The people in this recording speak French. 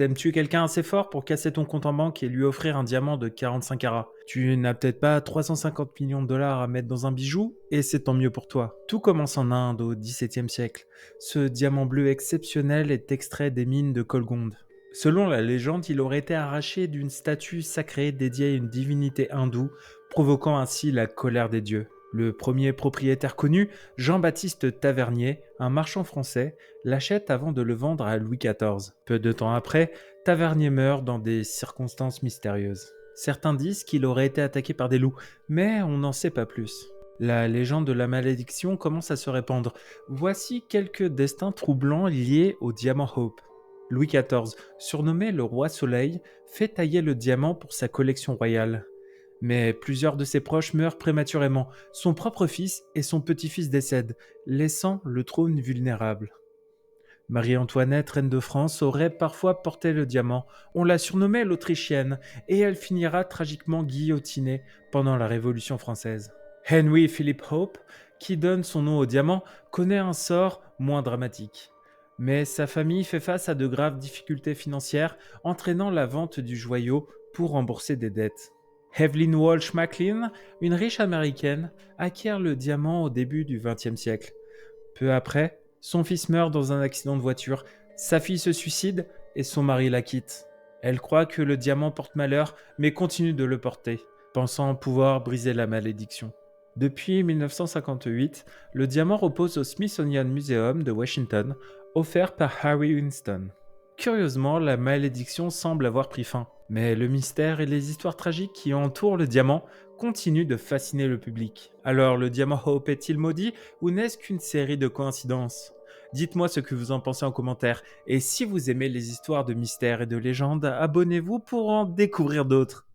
T'aimes tuer quelqu'un assez fort pour casser ton compte en banque et lui offrir un diamant de 45 carats. Tu n'as peut-être pas 350 millions de dollars à mettre dans un bijou, et c'est tant mieux pour toi. Tout commence en Inde au XVIIe siècle. Ce diamant bleu exceptionnel est extrait des mines de Kolgond. Selon la légende, il aurait été arraché d'une statue sacrée dédiée à une divinité hindoue, provoquant ainsi la colère des dieux. Le premier propriétaire connu, Jean-Baptiste Tavernier, un marchand français, l'achète avant de le vendre à Louis XIV. Peu de temps après, Tavernier meurt dans des circonstances mystérieuses. Certains disent qu'il aurait été attaqué par des loups, mais on n'en sait pas plus. La légende de la malédiction commence à se répandre. Voici quelques destins troublants liés au diamant Hope. Louis XIV, surnommé le roi Soleil, fait tailler le diamant pour sa collection royale. Mais plusieurs de ses proches meurent prématurément. Son propre fils et son petit-fils décèdent, laissant le trône vulnérable. Marie-Antoinette, reine de France, aurait parfois porté le diamant. On la surnommait l'Autrichienne, et elle finira tragiquement guillotinée pendant la Révolution française. Henry Philip Hope, qui donne son nom au diamant, connaît un sort moins dramatique. Mais sa famille fait face à de graves difficultés financières, entraînant la vente du joyau pour rembourser des dettes. Evelyn Walsh McLean, une riche américaine, acquiert le diamant au début du XXe siècle. Peu après, son fils meurt dans un accident de voiture, sa fille se suicide et son mari la quitte. Elle croit que le diamant porte malheur, mais continue de le porter, pensant pouvoir briser la malédiction. Depuis 1958, le diamant repose au Smithsonian Museum de Washington, offert par Harry Winston. Curieusement, la malédiction semble avoir pris fin, mais le mystère et les histoires tragiques qui entourent le diamant continuent de fasciner le public. Alors, le diamant Hope est-il maudit ou n'est-ce qu'une série de coïncidences? Dites-moi ce que vous en pensez en commentaire, et si vous aimez les histoires de mystères et de légendes, abonnez-vous pour en découvrir d'autres.